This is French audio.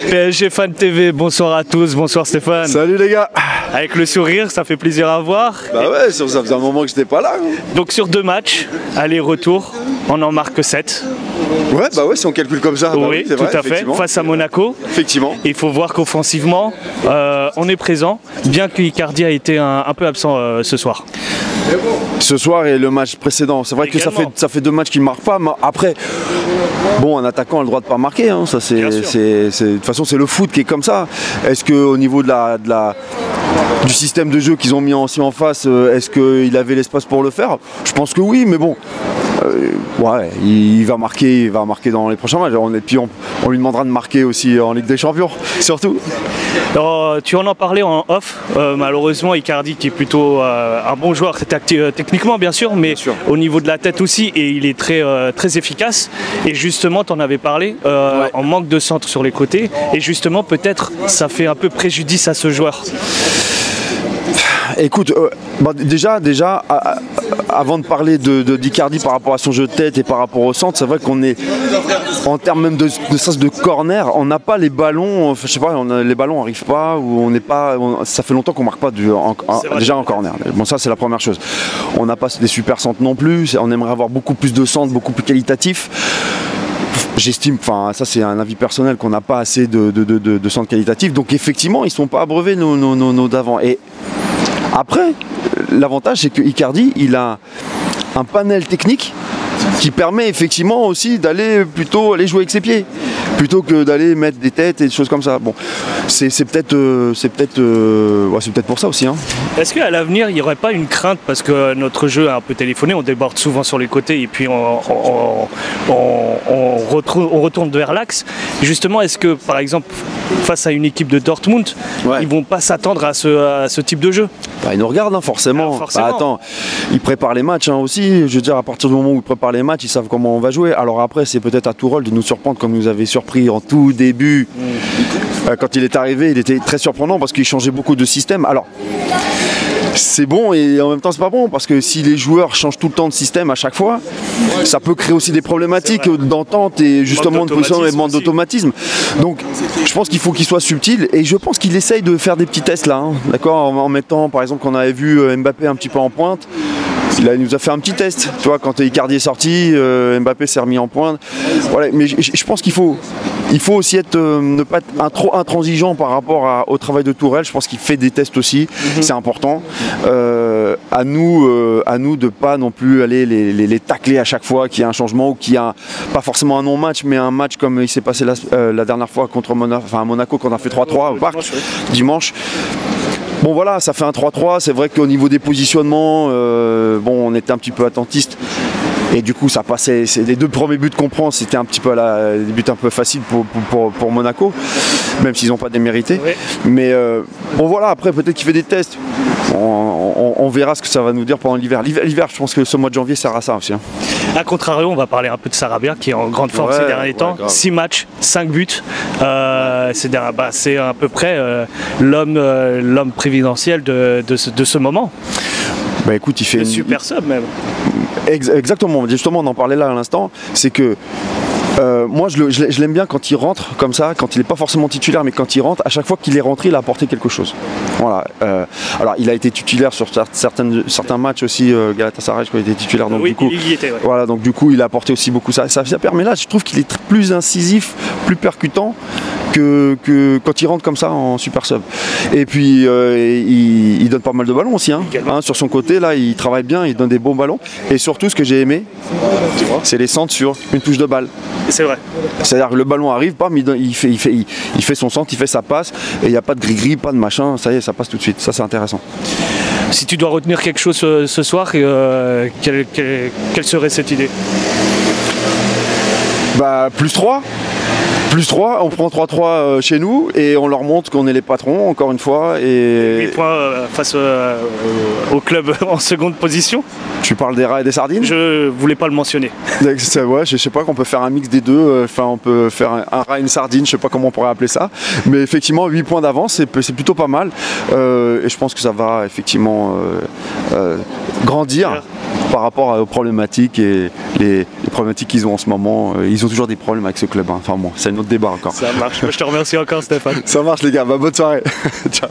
PSG Fan TV, bonsoir à tous, bonsoir Stéphane. Salut les gars. Avec le sourire, ça fait plaisir à voir. Bah ouais, ça faisait un moment que j'étais pas là. Donc sur 2 matchs, aller-retour, on en marque 7. Ouais, bah ouais, si on calcule comme ça. Bah oui, c'est tout vrai, à fait, face à Monaco. Effectivement. Il faut voir qu'offensivement, on est présent, bien que Icardi a été un peu absent ce soir. Ce soir et le match précédent, c'est vrai Également. que ça fait 2 matchs qui ne marquent pas. Mais après, bon, un attaquant a le droit de pas marquer. Hein, ça, de toute façon, c'est le foot qui est comme ça. Est-ce qu'au niveau du système de jeu qu'ils ont mis aussi en face, est-ce qu'il avait l'espace pour le faire? Je pense que oui, mais bon. Ouais, il va marquer dans les prochains matchs. Et puis on lui demandera de marquer aussi en Ligue des Champions, surtout. Alors, tu en parlais en off. Malheureusement, Icardi, qui est plutôt un bon joueur techniquement, bien sûr, mais au niveau de la tête aussi, et il est très efficace. Et justement, tu en avais parlé, en manque de centre sur les côtés. Et justement, peut-être, ça fait un peu préjudice à ce joueur. Écoute, déjà, avant de parler d'Icardi par rapport à son jeu de tête et par rapport au centre, c'est vrai qu'on est, en termes même de corner, on n'a pas les ballons, je sais pas, les ballons n'arrivent pas, ou on n'est pas, ça fait longtemps qu'on marque pas déjà en corner. Bon, ça c'est la première chose. On n'a pas des super centres non plus, on aimerait avoir beaucoup plus de centres, beaucoup plus qualitatifs. J'estime, enfin ça c'est un avis personnel, qu'on n'a pas assez de centres qualitatifs, donc effectivement ils ne sont pas abreuvés nos d'avant. Et après, l'avantage c'est que Icardi, il a un panel technique qui permet effectivement aussi d'aller aller jouer avec ses pieds, plutôt que d'aller mettre des têtes et des choses comme ça. Bon, c'est peut-être pour ça aussi. Hein. Est-ce qu'à l'avenir, il n'y aurait pas une crainte, parce que notre jeu est un peu téléphoné, on déborde souvent sur les côtés et puis on retourne vers l'axe. Justement, est-ce que, par exemple, face à une équipe de Dortmund, ils vont pas s'attendre à ce type de jeu? Ils nous regardent, hein, forcément. Attends, ils préparent les matchs aussi. Je veux dire, à partir du moment où ils préparent les matchs, ils savent comment on va jouer. Alors après, c'est peut-être à Tourelle de nous surprendre comme nous avait surpris en tout début. Quand il est arrivé, il était très surprenant parce qu'il changeait beaucoup de système. Alors, c'est bon et en même temps c'est pas bon, parce que si les joueurs changent tout le temps de système à chaque fois, ça peut créer aussi des problématiques d'entente et justement de position et de manque d'automatisme. Donc je pense qu'il faut qu'il soit subtil, et je pense qu'il essaye de faire des petits tests là, hein, d'accord, en mettant, par exemple, qu'on avait vu Mbappé un petit peu en pointe. Il nous a fait un petit test, tu vois, quand Icardi est sorti, Mbappé s'est remis en pointe. Voilà, mais je pense qu'il faut aussi ne pas être trop intransigeant par rapport au travail de Tourelle. Je pense qu'il fait des tests aussi, c'est important. À nous de pas non plus aller les tacler à chaque fois qu'il y a un changement, ou qu'il y a pas forcément un non-match, mais un match comme il s'est passé la dernière fois contre Monaco, quand on a fait 3-3 au parc dimanche. Bon voilà, ça fait un 3-3, c'est vrai qu'au niveau des positionnements, on était un petit peu attentiste. Et du coup ça passait, les 2 premiers buts qu'on prend, c'était un petit peu des buts un peu faciles pour Monaco, même s'ils n'ont pas démérité. Oui. Mais bon voilà, après peut-être qu'il fait des tests. On verra ce que ça va nous dire pendant l'hiver. L'hiver, je pense que ce mois de janvier sert à ça aussi. Hein. A contrario, on va parler un peu de Sarabia, qui est en grande forme ces derniers temps. 6 matchs, 5 buts. C'est à peu près l'homme prévidentiel de ce moment. Bah écoute, il fait une super sub même. Exactement, justement on en parlait là à l'instant, c'est que moi je l'aime bien quand il rentre comme ça, quand il n'est pas forcément titulaire, mais quand il rentre, à chaque fois qu'il est rentré, il a apporté quelque chose. Voilà. Alors il a été titulaire sur certains matchs aussi, Galatasaray, je crois qu'il était titulaire, donc du coup, il y était, ouais. Voilà, donc du coup il a apporté aussi beaucoup ça permet là, je trouve qu'il est plus incisif, plus percutant que quand il rentre comme ça en super sub. Et puis il donne pas mal de ballons aussi, hein, sur son côté là, il travaille bien, il donne des bons ballons, et surtout ce que j'ai aimé, c'est les centres sur une touche de balle. C'est vrai. C'est-à-dire que le ballon arrive, bam, il fait son centre, il fait sa passe, et il n'y a pas de gris-gris, pas de machin, ça y est, ça passe tout de suite. Ça c'est intéressant. Si tu dois retenir quelque chose ce soir, quelle serait cette idée? Plus 3. On prend 3-3 chez nous et on leur montre qu'on est les patrons, encore une fois. Et 8 points face au club en seconde position. Tu parles des rats et des sardines? Je voulais pas le mentionner. Ouais, je sais pas, qu'on peut faire un mix des deux. Enfin, on peut faire un rat et une sardine, je sais pas comment on pourrait appeler ça. Mais effectivement, 8 points d'avance, c'est plutôt pas mal. Et je pense que ça va effectivement grandir par rapport aux problématiques et les problématiques qu'ils ont en ce moment. Ils ont toujours des problèmes avec ce club. Hein. Enfin bon, c'est une autre débat encore. Ça marche. Je te remercie encore, Stéphane. Ça marche, les gars. Bonne soirée. Ciao.